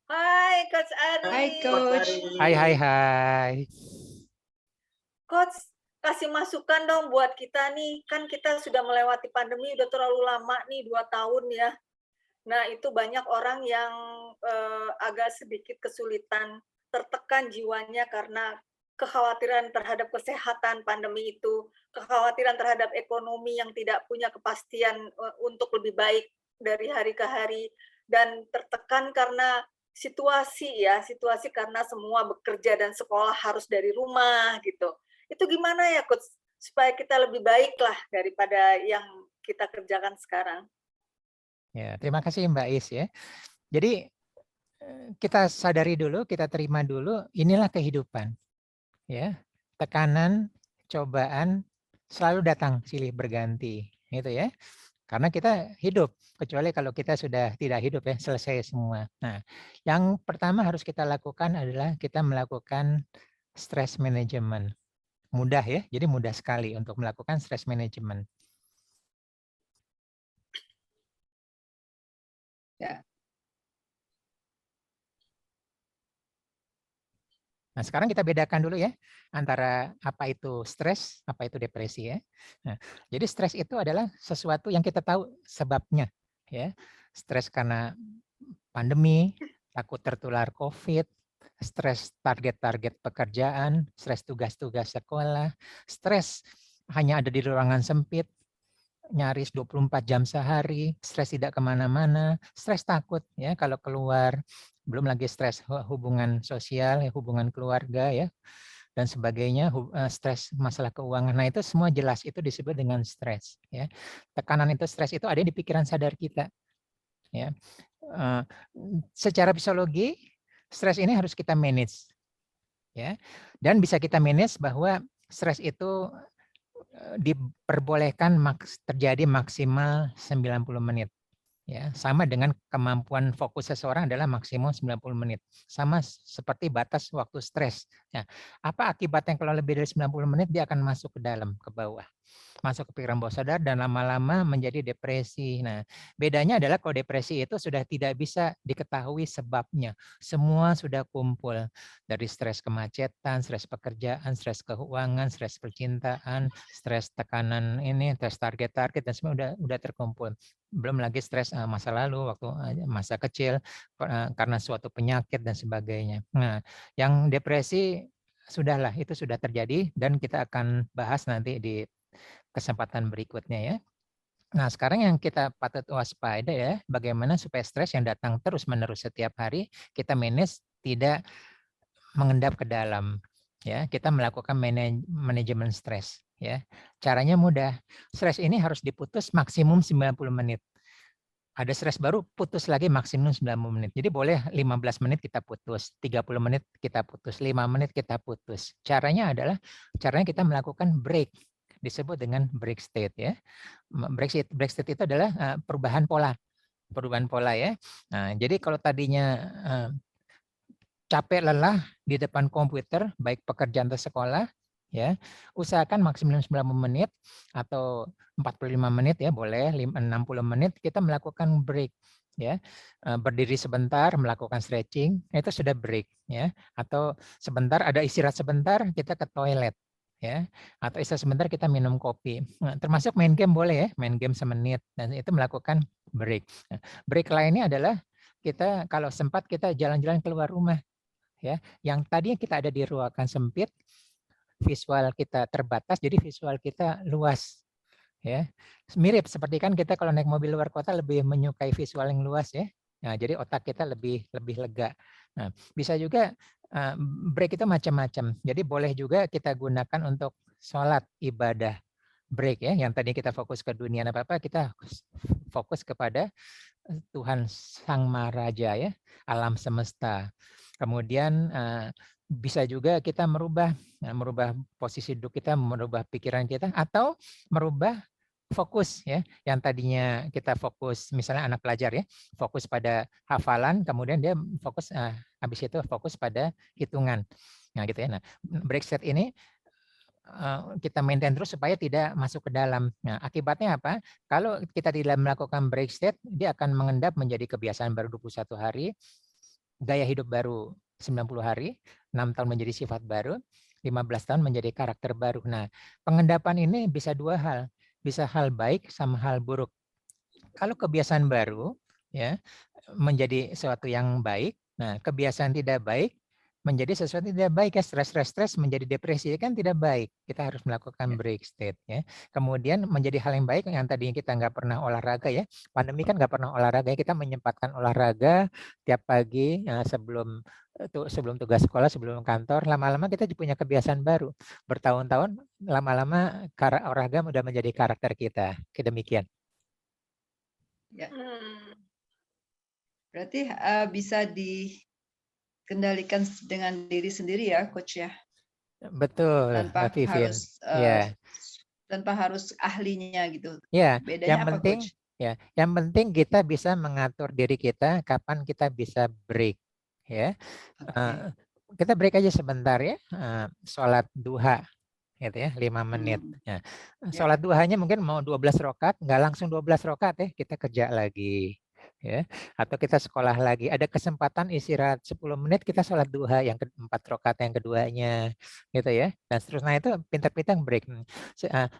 Hai Coach Hai Ari. Coach. Hai. Coach, kasih masukan dong buat kita nih. Kan kita sudah melewati pandemi udah terlalu lama nih, 2 tahun ya. Nah, itu banyak orang yang agak sedikit kesulitan, tertekan jiwanya karena kekhawatiran terhadap kesehatan pandemi itu, kekhawatiran terhadap ekonomi yang tidak punya kepastian untuk lebih baik dari hari ke hari, dan tertekan karena situasi karena semua bekerja dan sekolah harus dari rumah gitu. Itu gimana ya Coach, supaya kita lebih baik lah daripada yang kita kerjakan sekarang? Ya, terima kasih Mbak Is ya. Jadi kita sadari dulu, kita terima dulu, inilah kehidupan. Ya, tekanan, cobaan selalu datang silih berganti, gitu ya. Karena kita hidup, kecuali kalau kita sudah tidak hidup ya, selesai semua. Nah, yang pertama harus kita lakukan adalah kita melakukan stress management. Mudah ya, jadi mudah sekali untuk melakukan stress management. Ya. Nah, sekarang kita bedakan dulu ya antara apa itu stres, apa itu depresi ya. Nah, jadi stres itu adalah sesuatu yang kita tahu sebabnya ya. Stres karena pandemi, takut tertular COVID, stres target-target pekerjaan, stres tugas-tugas sekolah, stres hanya ada di ruangan sempit, nyaris 24 jam sehari, stres tidak kemana-mana, stres takut ya kalau keluar, belum lagi stres hubungan sosial, hubungan keluarga ya, dan sebagainya, stres masalah keuangan. Nah itu semua jelas itu disebut dengan stres. Ya. Tekanan itu stres itu ada di pikiran sadar kita. Ya. Secara fisiologi, stres ini harus kita manage. Ya. Dan bisa kita manage bahwa stres itu diperbolehkan terjadi maksimal 90 menit. Ya, sama dengan kemampuan fokus seseorang adalah maksimum 90 menit. Sama seperti batas waktu stres. Ya, apa akibatnya kalau lebih dari 90 menit dia akan masuk ke dalam, ke bawah. Masuk ke pikiran bawah sadar dan lama-lama menjadi depresi. Nah, bedanya adalah kalau depresi itu sudah tidak bisa diketahui sebabnya. Semua sudah kumpul dari stres kemacetan, stres pekerjaan, stres keuangan, stres percintaan, stres tekanan ini, stres target-target dan semua udah terkumpul. Belum lagi stres masa lalu, waktu masa kecil karena suatu penyakit dan sebagainya. Nah, yang depresi sudahlah itu sudah terjadi dan kita akan bahas nanti di kesempatan berikutnya ya. Nah, sekarang yang kita patut waspada ya, bagaimana supaya stres yang datang terus-menerus setiap hari kita manage tidak mengendap ke dalam. Ya, kita melakukan manajemen stres ya. Caranya mudah. Stres ini harus diputus maksimum 90 menit. Ada stres baru, putus lagi maksimum 90 menit. Jadi boleh 15 menit kita putus, 30 menit kita putus, 5 menit kita putus. Caranya kita melakukan break. Disebut dengan break state ya. Break state itu adalah perubahan pola ya. Nah, jadi kalau tadinya capek lelah di depan komputer, baik pekerjaan atau sekolah, ya usahakan maksimum 90 menit atau 45 menit ya boleh 60 menit kita melakukan break ya, berdiri sebentar melakukan stretching itu sudah break ya, atau sebentar ada istirahat sebentar kita ke toilet ya, atau istirahat sebentar kita minum kopi. Nah, termasuk main game boleh ya, main game semenit dan itu melakukan break. Nah, break lainnya adalah kita kalau sempat kita jalan-jalan keluar rumah ya, yang tadinya kita ada di ruangan sempit visual kita terbatas, jadi visual kita luas. Ya, mirip seperti kan kita kalau naik mobil luar kota lebih menyukai visual yang luas ya. Nah, jadi otak kita lebih lega. Nah, bisa juga break itu macam-macam. Jadi boleh juga kita gunakan untuk sholat ibadah break ya. Yang tadi kita fokus ke dunia apa-apa, kita fokus kepada Tuhan Sang Maharaja ya, alam semesta. Kemudian bisa juga kita merubah posisi duduk kita, merubah pikiran kita, atau merubah fokus ya, yang tadinya kita fokus misalnya anak pelajar ya, fokus pada hafalan, kemudian dia fokus habis itu fokus pada hitungan. Nah gitu ya. Nah, break set ini kita maintain terus supaya tidak masuk ke dalam. Nah, akibatnya apa? Kalau kita tidak melakukan break state, dia akan mengendap menjadi kebiasaan baru 21 hari. gaya hidup baru 90 hari, 6 tahun menjadi sifat baru, 15 tahun menjadi karakter baru. Nah, pengendapan ini bisa dua hal, bisa hal baik sama hal buruk. Kalau kebiasaan baru ya menjadi sesuatu yang baik, nah kebiasaan tidak baik menjadi sesuatu yang tidak baik ya, stres menjadi depresi kan tidak baik. Kita harus melakukan break state ya. Kemudian menjadi hal yang baik yang tadinya kita nggak pernah olahraga ya. Pandemi kan nggak pernah olahraga ya, kita menyempatkan olahraga tiap pagi sebelum tugas sekolah, sebelum kantor. Lama-lama kita punya kebiasaan baru. Bertahun-tahun lama-lama olahraga udah menjadi karakter kita. Demikian. Ya. Hmm. Berarti bisa dikendalikan dengan diri sendiri ya, Coach ya. Betul, Tanpa Mbak Vivien. harus Ya. tanpa harus ahlinya gitu. Ya, Bedanya yang apa, penting Coach? ya, yang penting kita bisa mengatur diri kita kapan kita bisa break ya. Oke. Kita break aja sebentar ya. Sholat duha gitu ya, 5 menit. Ya. Sholat duhanya mungkin mau 12 rakaat, nggak langsung 12 rakaat ya, kita kerja lagi. Ya, atau kita sekolah lagi, ada kesempatan istirahat 10 menit, kita sholat duha yang keempat rakaat yang keduanya gitu ya, dan seterusnya. Itu pintar-pintar break.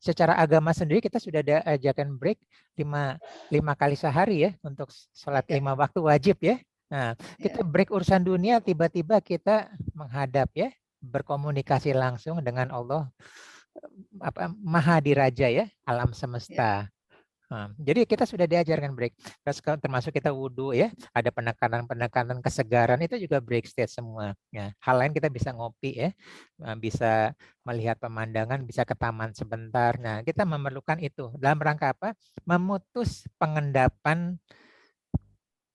Secara agama sendiri kita sudah ada ajakan break 5 kali sehari ya, untuk sholat 5 waktu wajib ya. Nah, kita break urusan dunia, tiba-tiba kita menghadap ya, berkomunikasi langsung dengan Allah, Maha Diraja ya, alam semesta. Jadi kita sudah diajarkan break. Terus termasuk kita wudhu ya, ada penekanan kesegaran, itu juga break state semua. Ya, hal lain kita bisa ngopi ya, bisa melihat pemandangan, bisa ke taman sebentar. Nah, kita memerlukan itu dalam rangka apa? Memutus pengendapan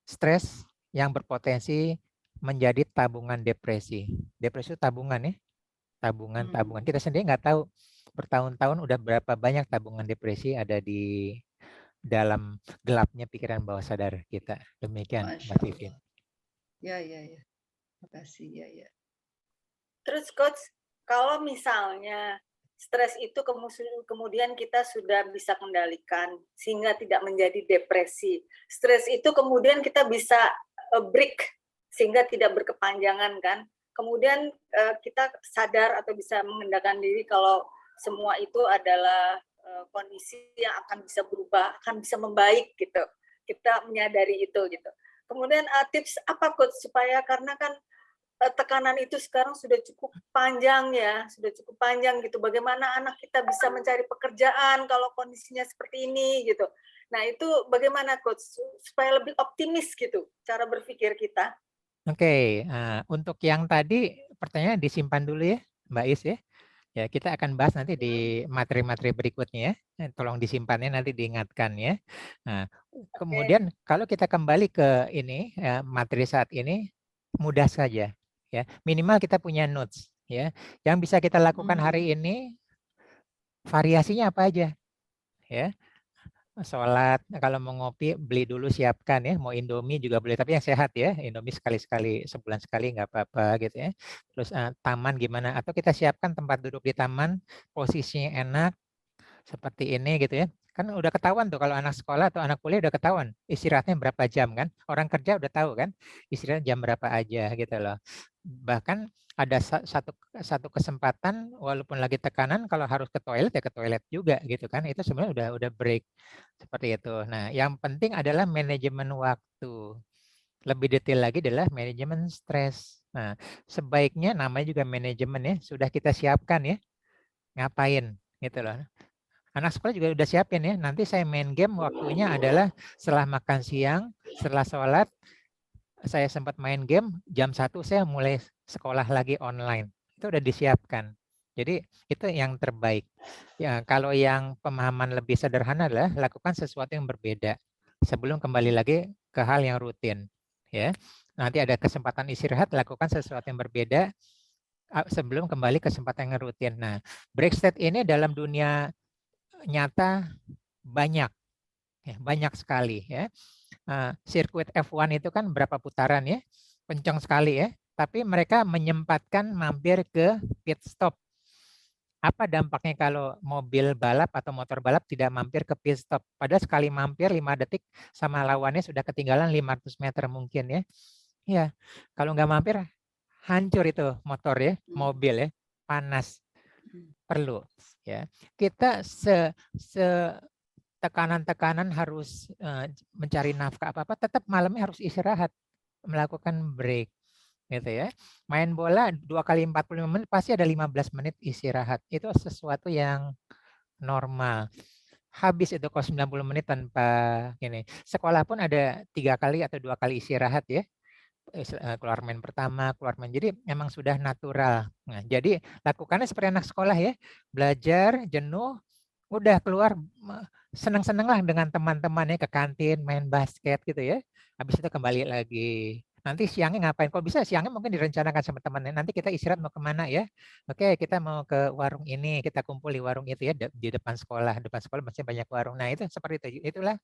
stres yang berpotensi menjadi tabungan depresi. Depresi itu tabungan ya, tabungan. Kita sendiri nggak tahu bertahun-tahun udah berapa banyak tabungan depresi ada di dalam gelapnya pikiran bawah sadar kita. Demikian, Mbak Vivien. Ya. Terima kasih. Ya. Terus Coach, kalau misalnya stres itu kemudian kita sudah bisa kendalikan sehingga tidak menjadi depresi. Stres itu kemudian kita bisa break sehingga tidak berkepanjangan kan. Kemudian kita sadar atau bisa mengendalikan diri kalau semua itu adalah kondisi yang akan bisa berubah, akan bisa membaik gitu. Kita menyadari itu gitu. Kemudian tips apa Coach supaya, karena kan tekanan itu sekarang sudah cukup panjang ya, sudah cukup panjang gitu. Bagaimana anak kita bisa mencari pekerjaan kalau kondisinya seperti ini gitu. Nah itu bagaimana Coach supaya lebih optimis gitu cara berpikir kita? Oke, untuk yang tadi pertanyaan disimpan dulu ya, Mbak Is ya. Ya, kita akan bahas nanti di materi-materi berikutnya ya. Tolong disimpannya, nanti diingatkan ya. Nah, kemudian kalau kita kembali ke ini materi saat ini, mudah saja ya. Minimal kita punya notes ya. Yang bisa kita lakukan hari ini variasinya apa aja ya. Sholat, kalau mau ngopi beli dulu, siapkan ya. Mau Indomie juga boleh, tapi yang sehat ya. Indomie sekali-sekali, sebulan sekali nggak apa-apa gitu ya. Terus taman gimana? Atau kita siapkan tempat duduk di taman, posisinya enak seperti ini gitu ya. Kan udah ketahuan tuh kalau anak sekolah atau anak kuliah udah ketahuan istirahatnya berapa jam kan. Orang kerja udah tahu kan istirahat jam berapa aja gitu loh. Bahkan ada satu kesempatan walaupun lagi tekanan, kalau harus ke toilet ya ke toilet juga gitu kan. Itu sebenarnya udah break seperti itu. Nah, yang penting adalah manajemen waktu. Lebih detail lagi adalah manajemen stres. Nah, sebaiknya namanya juga manajemen ya, sudah kita siapkan ya. Ngapain gitu loh. Anak sekolah juga udah siapin ya. Nanti saya main game waktunya adalah setelah makan siang, setelah sholat, saya sempat main game, jam 1 saya mulai sekolah lagi online. Itu udah disiapkan. Jadi itu yang terbaik. Ya, kalau yang pemahaman lebih sederhana adalah lakukan sesuatu yang berbeda sebelum kembali lagi ke hal yang rutin. Ya, nanti ada kesempatan istirahat, lakukan sesuatu yang berbeda sebelum kembali ke kesempatan yang rutin. Nah, break state ini dalam dunia nyata banyak, ya, banyak sekali ya. Sirkuit F1 itu kan berapa putaran ya, kencang sekali ya, tapi mereka menyempatkan mampir ke pit stop. Apa dampaknya kalau mobil balap atau motor balap tidak mampir ke pit stop? Padahal sekali mampir 5 detik sama lawannya sudah ketinggalan 500 meter mungkin ya. Ya, kalau nggak mampir hancur itu motor ya, mobil ya, panas. Perlu ya. Kita tekanan-tekanan harus mencari nafkah apa-apa, tetap malamnya harus istirahat, melakukan break gitu ya. Main bola 2 kali 45 menit pasti ada 15 menit istirahat. Itu sesuatu yang normal. Habis itu kalau 90 menit tanpa ini. Sekolah pun ada 3 kali atau 2 kali istirahat ya. Keluar main pertama, keluar main. Jadi memang sudah natural. Nah, jadi lakukannya seperti anak sekolah ya. Belajar, jenuh, udah keluar senang-senang lah dengan teman-temannya ke kantin, main basket gitu ya. Habis itu kembali lagi. Nanti siangnya ngapain? Kalau bisa siangnya mungkin direncanakan sama temannya. Nanti kita istirahat mau kemana ya? Oke, kita mau ke warung ini, kita kumpul di warung itu ya di depan sekolah. Depan sekolah masih banyak warung. Nah itu seperti itu. Itulah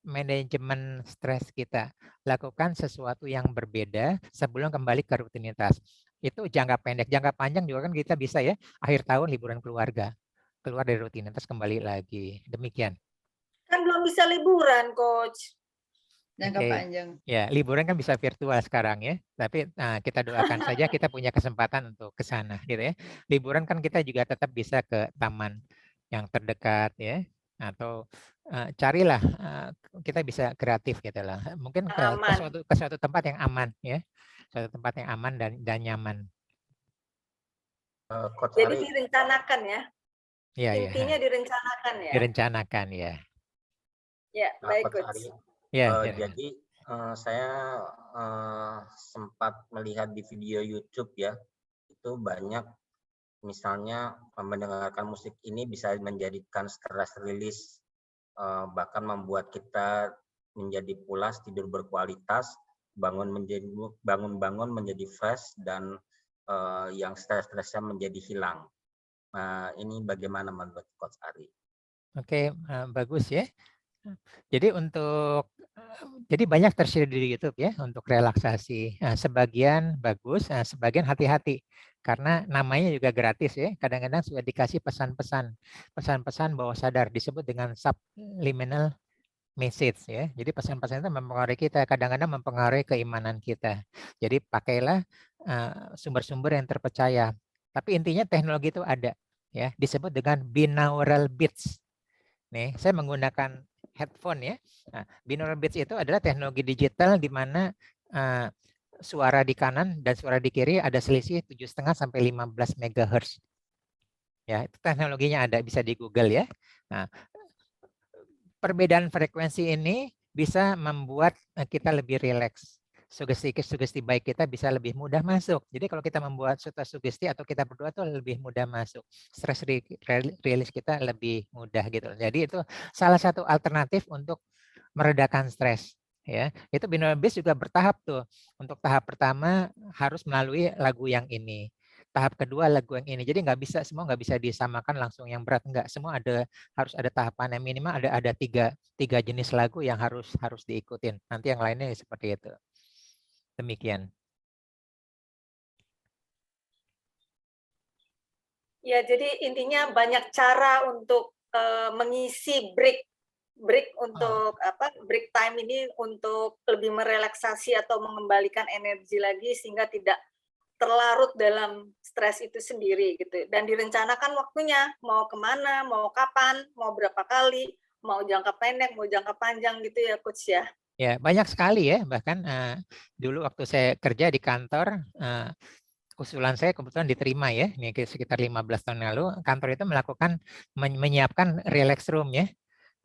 manajemen stres kita. Lakukan sesuatu yang berbeda sebelum kembali ke rutinitas. Itu jangka pendek. Jangka panjang juga kan kita bisa ya akhir tahun liburan keluarga. Keluar dari rutinitas kembali lagi. Demikian. Kan belum bisa liburan, Coach. Jangka Oke. panjang. Ya, liburan kan bisa virtual sekarang ya. Tapi kita doakan saja kita punya kesempatan untuk ke sana gitu ya. Liburan kan kita juga tetap bisa ke taman yang terdekat ya. Atau carilah kita bisa kreatif gitu lah. Mungkin ke Aman. suatu tempat yang aman ya. Suatu tempat yang aman dan nyaman. Coach Jadi Ari, direncanakan ya. Iya, iya. Intinya direncanakan ya. Direncanakan ya. Ya, baik, Coach Coach. Ari, Ya, jadi saya sempat melihat di video YouTube ya, itu banyak misalnya mendengarkan musik ini bisa menjadikan stress release, bahkan membuat kita menjadi pulas, tidur berkualitas, bangun menjadi fresh, dan yang stres-stresnya menjadi hilang. Nah, ini bagaimana menurut Coach Ari? Oke, bagus ya. Jadi jadi banyak tersedia di YouTube ya untuk relaksasi. Sebagian bagus, sebagian hati-hati karena namanya juga gratis ya. Kadang-kadang sudah dikasih pesan-pesan bawah sadar disebut dengan subliminal message ya. Jadi pesan-pesan itu mempengaruhi kita, kadang-kadang mempengaruhi keimanan kita. Jadi pakailah sumber-sumber yang terpercaya. Tapi intinya teknologi itu ada ya, disebut dengan binaural beats. Nih, saya menggunakan headphone ya. Nah, binaural beats itu adalah teknologi digital di mana suara di kanan dan suara di kiri ada selisih 7,5 sampai 15 MHz. Ya, itu teknologinya ada, bisa di Google ya. Nah, perbedaan frekuensi ini bisa membuat kita lebih rileks. Sugesti baik kita bisa lebih mudah masuk. Jadi kalau kita membuat suatu sugesti atau kita berdoa tuh lebih mudah masuk. Stress release kita lebih mudah gitu. Jadi itu salah satu alternatif untuk meredakan stres. Ya, itu binaural beats juga bertahap tuh. Untuk tahap pertama harus melalui lagu yang ini. Tahap kedua lagu yang ini. Jadi semua nggak bisa disamakan langsung yang berat, enggak. Semua harus ada tahapannya, minimal ada tiga jenis lagu yang harus diikutin. Nanti yang lainnya seperti itu. Demikian. Ya, jadi intinya banyak cara untuk mengisi break untuk break time ini untuk lebih merelaksasi atau mengembalikan energi lagi sehingga tidak terlarut dalam stres itu sendiri gitu. Dan direncanakan waktunya, mau kemana, mau kapan, mau berapa kali, mau jangka pendek, mau jangka panjang gitu ya, Coach ya. Ya, banyak sekali ya. Bahkan dulu waktu saya kerja di kantor, usulan saya kebetulan diterima ya, ini sekitar 15 tahun lalu, kantor itu menyiapkan relax room ya.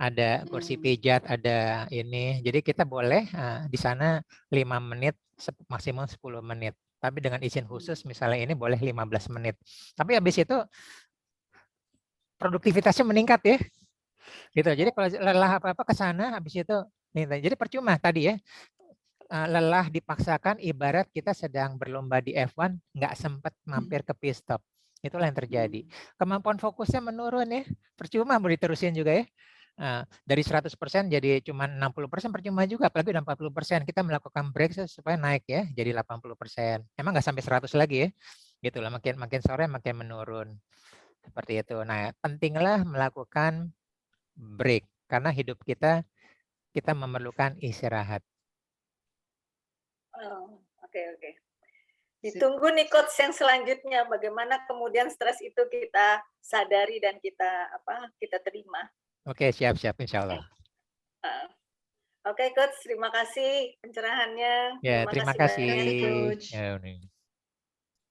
Ada kursi pijat, ada ini. Jadi kita boleh di sana 5 menit, maksimum 10 menit. Tapi dengan izin khusus misalnya ini boleh 15 menit. Tapi habis itu produktivitasnya meningkat ya. Gitu. Jadi kalau lelah apa-apa ke sana habis itu jadi percuma tadi ya. Lelah dipaksakan ibarat kita sedang berlomba di F1 nggak sempat mampir ke pit stop. Itulah yang terjadi. Kemampuan fokusnya menurun ya. Percuma mau diterusin juga ya. Dari 100% jadi cuma 60% percuma juga, apalagi udah 40%. Kita melakukan break supaya naik ya, jadi 80%. Emang nggak sampai 100 lagi ya. Gitulah, makin sore makin menurun. Seperti itu. Nah, pentinglah melakukan break karena hidup kita memerlukan istirahat. Oh, oke. Sip. Ditunggu nih coach yang selanjutnya, bagaimana kemudian stres itu kita sadari dan kita terima. Oke, siap-siap insya Allah. Oke coach, terima kasih pencerahannya. Ya, terima kasih banyak. kasih. Terima kasih, Coach. Ya,